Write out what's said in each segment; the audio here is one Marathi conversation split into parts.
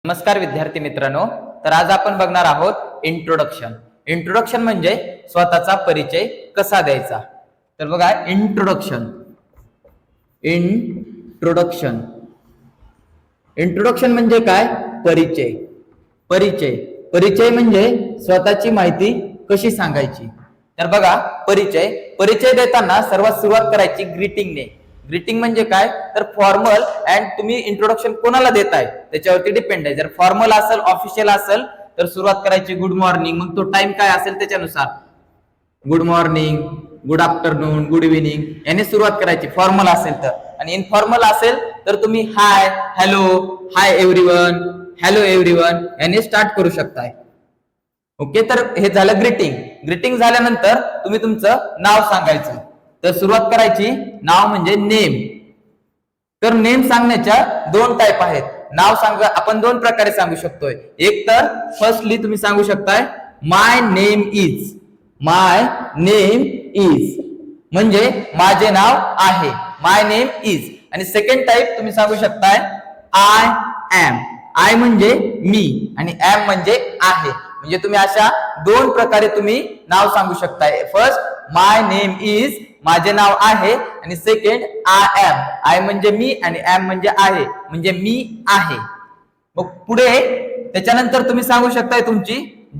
नमस्कार विद्यार्थी मित्रांनो, तर आज आपण बघणार आहोत इंट्रोडक्शन. इंट्रोडक्शन म्हणजे स्वतःचा परिचय कसा द्यायचा. तर बघा, इंट्रोडक्शन इंट्रोडक्शन इंट्रोडक्शन म्हणजे काय? परिचय. परिचय परिचय म्हणजे स्वतःची माहिती कशी सांगायची. तर बघा, परिचय देताना सर्वात सुरुवात करायची ग्रीटिंगने. ग्रीटिंग म्हणजे काय? तर फॉर्मल अँड तुम्ही इंट्रोडक्शन कोणाला देताय त्याच्यावरती डिपेंड आहे. जर फॉर्मल असेल, ऑफिशियल असेल तर सुरुवात करायची गुड मॉर्निंग. मग तो टाइम काय असेल त्याच्यानुसार good morning, good afternoon, good evening याने सुरुवात करायची फॉर्मल असेल तर. आणि इनफॉर्मल असेल तर तुम्ही hi, hello, hi everyone, hello everyone याने स्टार्ट करू शकताय. ओके, तर हे झालं ग्रीटिंग. ग्रीटिंग झाल्यानंतर तुम्ही तुमचं नाव सांगायचं. तर सुरुवात करायची नाव म्हणजे नेम. तर नेम सांगण्याच्या दोन टाईप आहेत. नाव सांगा आपण दोन प्रकारे सांगू शकतोय. एक तर फर्स्टली तुम्ही सांगू शकताय my name is. My name is म्हणजे माझे नाव आहे, माय नेम इज. आणि सेकंड टाईप तुम्ही सांगू शकताय आय एम. आय म्हणजे मी आणि एम म्हणजे आहे. म्हणजे तुम्ही अशा दोन प्रकारे तुम्ही नाव सांगू शकताय. फर्स्ट माय नेम इज माझे नाव आहे आणि सेकंड आय एम. आय म्हणजे मी आणि एम म्हणजे आहे, म्हणजे मी आहे. मग पुढे त्याच्यानंतर तुम्ही सांगू शकताय तुमची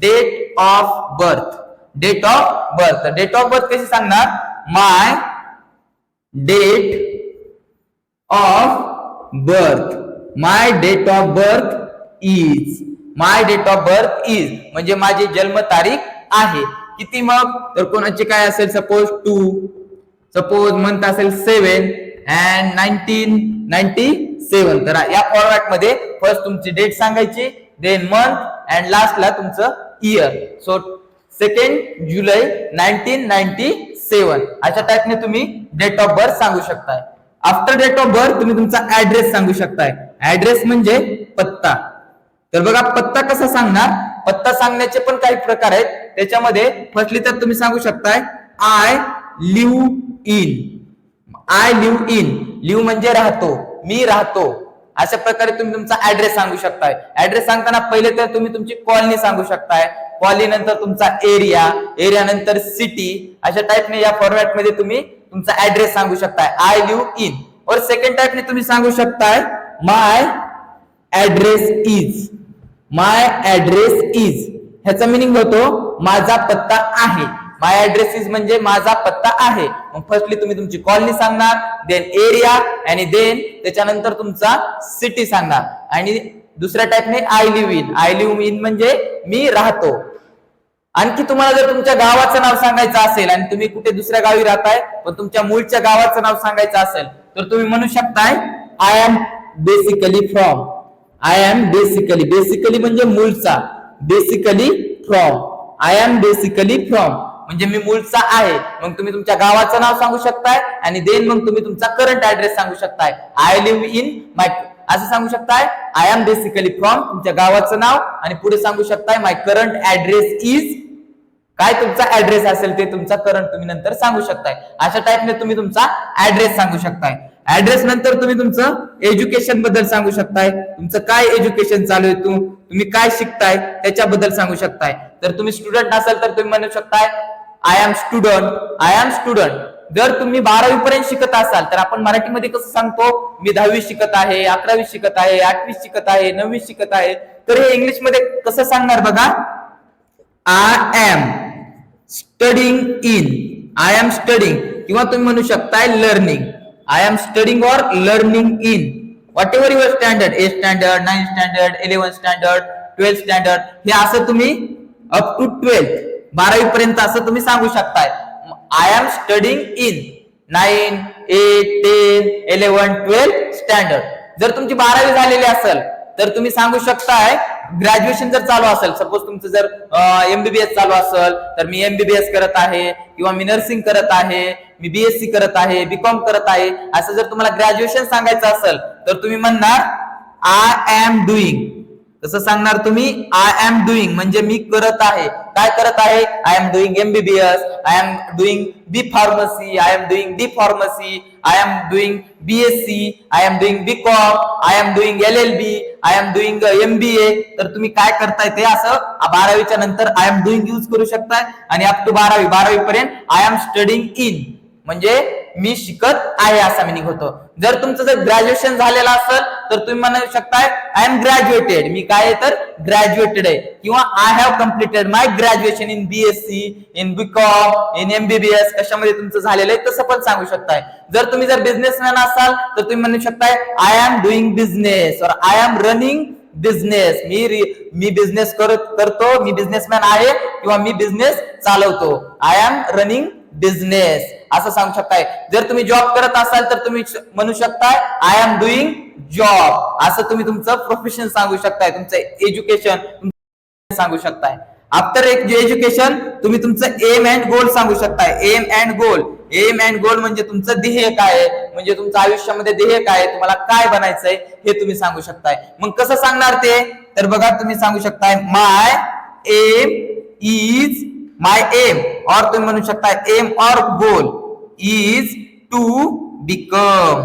date of birth. Date of birth. Date of birth कशी सांगणार? My date of birth. My date of birth is. My date of birth is म्हणजे माझी जन्म तारीख आहे. किती? मग तर कोणाची काय असेल, सपोज 2, सपोज मंथ असेल 7 अँड 1997. तर या फॉर्मॅट मध्ये फर्स्ट तुमची डेट सांगायची, देन मंथ अँड लास्टला तुमचं इयर. सो 2 जुलै 1997 अशा टाइपने तुम्ही डेट ऑफ बर्थ सांगू शकताय. आफ्टर डेट ऑफ बर्थ तुम्ही तुमचा ऍड्रेस सांगू शकताय. ऍड्रेस म्हणजे पत्ता. तर बघा, पत्ता कसा सांगणार? पत्ता सांगण्याचे पण काही प्रकार आहेत. त्याच्यामध्ये फर्स्टली तर तुम्ही सांगू शकताय I live in. I live in. Live म्हणजे राहतो, मी राहतो. अशा प्रकारे तुम्ही तुमचा ऍड्रेस सांगू शकताय. ऍड्रेस सांगताना पहिले तर तुम्ही तुमची कॉलनी सांगू शकताय. कॉलनी नंतर तुमचा एरिया, एरिया नंतर सिटी. अशा टाइपने या फॉर्मॅट मध्ये तुम्ही तुमचा ऍड्रेस सांगू शकताय आय लिव्ह इन. और सेकंड टाइपने तुम्ही सांगू शकताय my address is. My address is ह्याचा मिनिंग होतो माझा पत्ता आहे. माय ऍड्रेस इज म्हणजे माझा पत्ता आहे. मग फर्स्टली तुम्ही तुमची कॉलनी सांगणार, देन एरिया आणि देन त्याच्यानंतर तुमचा सिटी सांगणार. आणि दुसऱ्या टाइपने I live in. I live in म्हणजे मी राहतो. आणखी तुम्हाला जर तुमच्या गावाचं नाव सांगायचं असेल आणि तुम्ही कुठे दुसऱ्या गावी राहताय पण तुमच्या मूळच्या गावाचं नाव सांगायचं असेल तर तुम्ही म्हणू शकताय I am basically from. I am basically. Basically म्हणजे मूळचा. Basically from. I am basically from म्हणजे मी मूळचा आहे. मग तुम्ही तुमच्या गावाचं नाव सांगू शकताय आणि देन मग तुम्ही तुमचा करंट ऍड्रेस सांगू शकताय. आय लिव्ह इन माय असं सांगू शकताय आय एम बेसिकली फ्रॉम तुमच्या गावाचं नाव आणि पुढे सांगू शकताय माय करंट ऍड्रेस इज. काय तुमचा ऍड्रेस असेल ते तुमचा करंट तुम्ही नंतर सांगू शकताय. अशा टाइपने तुम्ही तुमचा ऍड्रेस सांगू शकताय. ऍड्रेस नंतर तुम्ही तुमचं एज्युकेशन बद्दल सांगू शकताय. तुमचं काय एज्युकेशन चालू आहे, तुम्ही काय शिकताय त्याच्याबद्दल सांगू शकताय. तर तुम्ही स्टुडंट असाल तर तुम्ही म्हणू शकताय I am student. I am student. जर तुम्ही 12वी पर्यंत शिकत असाल तर आपण मराठीमध्ये कसं सांगतो, मी 10वी शिकत आहे, 11वी शिकत आहे, 8वी शिकत आहे, 9वी शिकत आहे. तर हे इंग्लिश मध्ये कसं सांगणार बघा, I am studying in. I am studying. किंवा तुम्ही म्हणू शकताय लर्निंग. आय एम स्टडिंग और learning in whatever your standard. 8th standard, 9th standard, 11th standard, 12th standard हे असं तुम्ही अप टू 12th 12वी पर्यंत असं तुम्ही सांगू शकताय. I am studying in 9, 8, 10, 11, 12 standard. जर तुमची 12वी झालेली असेल तर तुम्ही सांगू शकताय ग्रॅज्युएशन जर चालू असेल, सपोज तुमचं जर एमबीबीएस चालू असेल तर मी एमबीबीएस करत आहे, किंवा मी नर्सिंग करत आहे, मी बीएससी करत आहे, बीकॉम करत आहे. असं जर तुम्हाला ग्रॅज्युएशन सांगायचं असेल तर तुम्ही म्हणणार आय एम डुईंग. कसं सांगणार तुम्ही? आय एम डुईंग म्हणजे मी करत आहे, काय करत आहे? I am doing MBBS, I am doing B pharmacy, I am doing D pharmacy, I am doing BSc, I am doing BCom, I am doing LLB, I am doing MBA. तर तुम्ही काय करताय ते असं 12वीच्या नंतर आय एम डुईंग यूज करू शकताय आणि अप टू 12वी पर्यंत आय एम स्टडिंग इन म्हणजे मी शिकत आहे असा मिनिंग होतो. जर तुमचं जर ग्रॅज्युएशन झालेलं असेल तर तुम्ही म्हणू शकताय आय एम ग्रॅज्युएटेड, मी काय आहे तर ग्रॅज्युएटेड आहे, किंवा I have completed my graduation in BSc, in BCom, in MBBS, कशामध्ये तुमचं झालेलं आहे तसं पण सांगू शकताय. जर तुम्ही जर बिझनेसमॅन असाल तर तुम्ही म्हणू शकताय आय एम डुईंग बिझनेस और I am running business, me business करतो, मी बिझनेसमॅन आहे किंवा मी बिझनेस चालवतो, आय एम रनिंग बिझनेस असं सांगू शकताय. जर तुम्ही जॉब करत असाल तर तुम्ही म्हणू शकताय आय एम डुईंग जॉब, असं तुम्ही तुमचं प्रोफेशन सांगू शकताय, तुमचं एज्युकेशन सांगू शकताय. आफ्टर एज्युकेशन तुम्ही तुमचं एम अँड गोल सांगू शकताय. एम अँड गोल म्हणजे तुमचं ध्येय काय आहे, म्हणजे तुमचं आयुष्यामध्ये ध्येय काय आहे, तुम्हाला काय बनायचंय हे तुम्ही सांगू शकताय. मग कसं सांगणार ते, तर बघा तुम्ही सांगू शकताय my aim is, my aim, or तुम्ही म्हणू शकताय aim or goal is to become,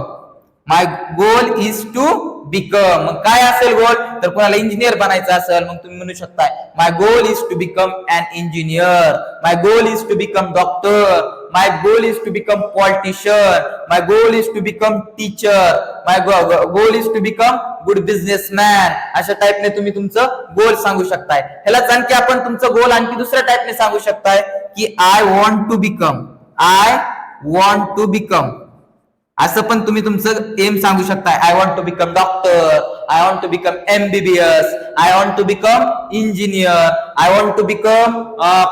my goal is to become. मग काय असेल गोल, तर कोणाला इंजिनियर बनायचं असेल मग तुम्ही म्हणू शकताय my goal is to become an engineer, my goal is to become doctor, my goal is to become politician, my goal is to become teacher, my goal is to become good businessman. अशा टाइपने तुम्ही तुमचं गोल सांगू शकताय. ह्यालाच आणखी आपण तुमचं गोल आणखी दुसऱ्या टाइपने सांगू शकताय की I want to become, I want to become, असं पण तुम्ही तुमचं एम सांगू शकताय. I want to become doctor, I want to become MBBS, I want to become engineer, I want to become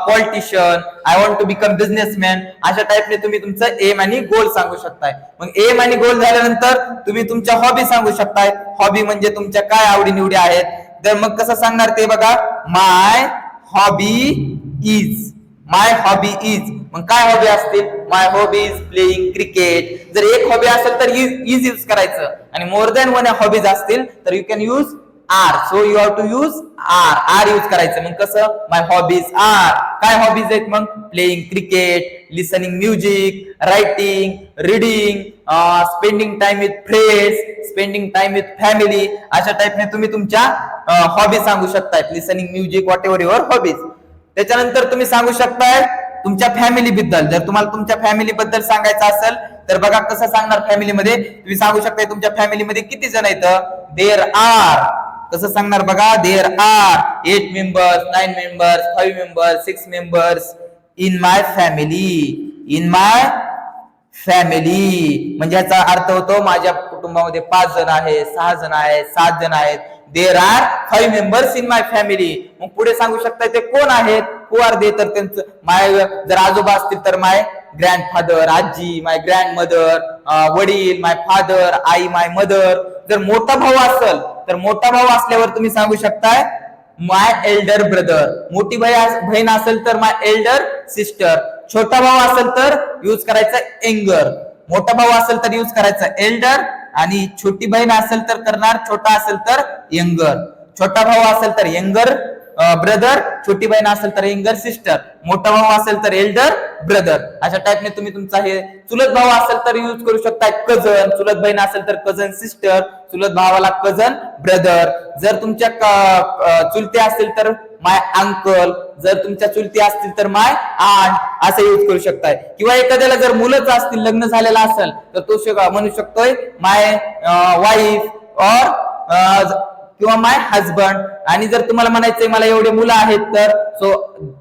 politician, I want to become businessman. अशा टाइपने तुम्ही तुमचं एम आणि गोल सांगू शकताय. मग एम आणि गोल झाल्यानंतर तुम्ही तुमच्या हॉबी सांगू शकताय. हॉबी म्हणजे तुमच्या काय आवडीनिवडी आहेत, तर मग कसं सांगणार ते बघा, my hobby is, my hobby is. मग काय हॉबी असतील, my hobby is playing cricket. जर एक हॉबी असेल तर इज यूज करायचं, आणि मोर दॅन वन हॉबीज असतील तर you can use are, so you have to use are use करायचं. मग कसं, माय हॉबीज आर, काय हॉबीज आहेत मग, playing cricket, listening music, writing, reading, spending time with friends, spending time with family. अशा टाइपने तुम्ही तुमच्या हॉबी सांगू शकताय, listening music, whatever your hobbies. त्याच्यानंतर तुम्ही सांगू शकताय तुमच्या फॅमिली बद्दल. जर तुम्हाला तुमच्या फॅमिली बद्दल सांगायचं असेल तर बघा कसं सांगणार. फॅमिलीमध्ये तुम्ही सांगू शकताय तुमच्या फॅमिलीमध्ये किती जण आहेत, देअर आर. कसं सांगणार बघा, there are 8 members, 9 members, 5 members, 6 members in my family, in my family. म्हणजे याचा अर्थ होतो माझ्या कुटुंबामध्ये 5 जण आहेत, 6 जण आहेत, 7 जण आहेत. There are 5 members in my family. मग पुढे सांगू शकताय ते कोण आहेत, हु आर दे, तर त्यांचं माय, जर आजोबा असतील तर माय ग्रँडफादर, आजी, माय ग्रँडमदर, वडील, माय फादर, आई, माय मदर. जर मोठा भाऊ असेल तर मोठा भाऊ असल्यावर तुम्ही सांगू शकताय माय एल्डर ब्रदर. मोठी बहीण असेल तर माय एल्डर सिस्टर. छोटा भाऊ असेल तर यूज करायचं एंगर. मोठा भाऊ असेल तर यूज करायचं एल्डर, आणि छोटी बहीण असेल तर करणार, छोटा असेल तर यंगर. छोटा भाऊ असेल तर यंगर ब्रदर, छोटी बहीण असेल तर यंगर सिस्टर, मोठा भाऊ असेल तर एल्डर ब्रदर. अशा टाइपने तुम्ही तुमचा हे, चुलत भाऊ असेल तर यूज करू शकता कझन, चुलत बहीण असेल तर कझन सिस्टर, चुलत भावाला कझन ब्रदर. जर तुमच्या चुलते असतील तर माय अंकल, जर तुमच्या चुलती असतील तर माय आंट असं यूज करू शकताय. किंवा एखाद्याला जर मुलंच असतील, लग्न झालेलं असेल तर तो म्हणू शकतोय माय वाईफ और किंवा माय हजबंड. आणि जर तुम्हाला म्हणायचंय मला एवढे मुलं आहेत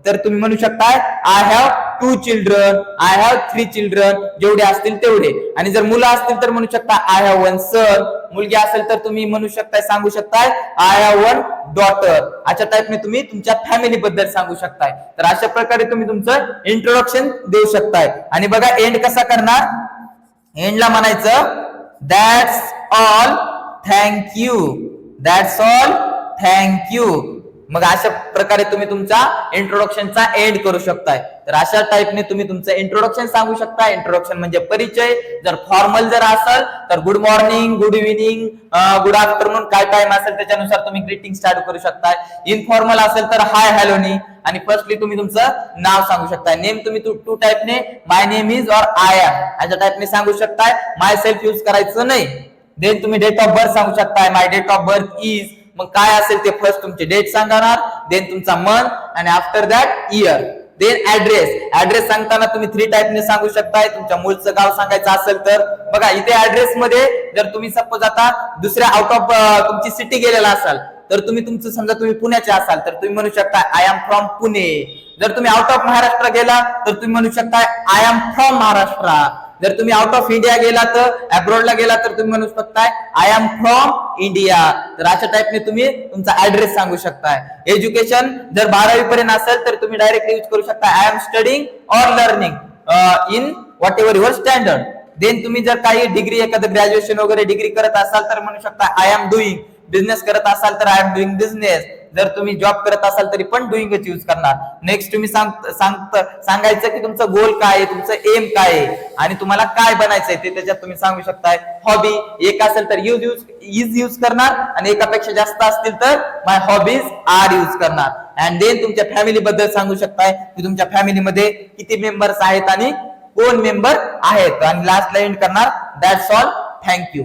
तर तुम्ही म्हणू शकताय I have 2 children, I have 3 children, जेवढे असतील तेवढे. आणि जर मुलं असतील तर म्हणू शकता आय हॅव 1 सन, मुलगी असेल तर तुम्ही म्हणू शकताय, सांगू शकताय आय हॅव 1 डॉटर. अशा टाइपने तुम्ही तुमच्या फॅमिली बद्दल सांगू शकताय. तर अशा प्रकारे तुम्ही तुमचं इंट्रोडक्शन देऊ शकताय. आणि बघा एंड कसा करणार, एंडला म्हणायचं that's all, thank you, that's all, thank you. मग अशा प्रकारे तुम्ही तुमचा इंट्रोडक्शनचा एंड करू शकताय. तर अशा टाइपने तुम्ही तुमचं इंट्रोडक्शन सांगू शकता. इंट्रोडक्शन म्हणजे परिचय. जर फॉर्मल जर असेल तर good morning, good evening, good afternoon, काय टाइम असेल त्याच्यानुसार तुम्ही ग्रीटिंग स्टार्ट करू शकता. इनफॉर्मल असेल तर हाय हॅलोनी, आणि फर्स्टली तुम्ही तुमचं नाव सांगू शकताय. नेम तुम्ही टू टाईपने माय नेम इज और आय एम अशा टाईपने सांगू शकताय. माय सेल्फ यूज करायचं नाही. देन तुम्ही डेट ऑफ बर्थ सांगू शकताय. माय डेट ऑफ बर्थ इज, मग काय असेल ते फर्स्ट तुमची डेट सांगणार, देन तुमचा मंथ आणि after that year. Then address सांगताना तुम्ही 3 टाईपने सांगू शकताय. तुमच्या मूळचं गाव सांगायचं असेल तर बघा इथे ऍड्रेस मध्ये जर तुम्ही सपोज आता दुसऱ्या आउट ऑफ तुमची सिटी गेलेला असाल तर तुम्ही तुमचं समजा तुम्ही पुण्याचे असाल तर तुम्ही म्हणू शकता आय एम फ्रॉम पुणे. जर तुम्ही आउट ऑफ महाराष्ट्र गेला तर तुम्ही म्हणू शकता आय एम फ्रॉम महाराष्ट्र. जर तुम्ही आउट ऑफ इंडिया गेला तर अब्रॉडला गेला तर तुम्ही म्हणू शकताय आय एम फ्रॉम इंडिया. तर अशा टाईपने तुम्ही तुमचा ऍड्रेस सांगू शकताय. एज्युकेशन जर 12वी पर्यंत असेल तर तुम्ही डायरेक्टली यूज करू शकता I am studying or learning in whatever your standard. Then तुम्ही जर काही डिग्री एखादं ग्रॅज्युएशन वगैरे डिग्री करत असाल तर म्हणू शकता आय एम डुईंग. बिझनेस करत असाल तर आय एम डुईंग बिझनेस. जर तुम्ही जॉब करत असाल तरी पण डुईंगच यूज करणार. नेक्स्ट तुम्ही सांगायचं की तुमचं गोल काय आहे, तुमचं एम काय आहे आणि तुम्हाला काय बनायचंय ते त्याच्यात तुम्ही सांगू शकताय. हॉबी एक असेल तर इज यूज करणार आणि एकापेक्षा जास्त असतील तर माय हॉबीज आर यूज करणार. अँड देन तुमच्या फॅमिली बद्दल सांगू शकताय की तुमच्या फॅमिलीमध्ये किती मेंबर्स आहेत आणि कोण मेंबर आहेत आणि लास्टला एंड करणार दॅट्स ऑल. थँक्यू.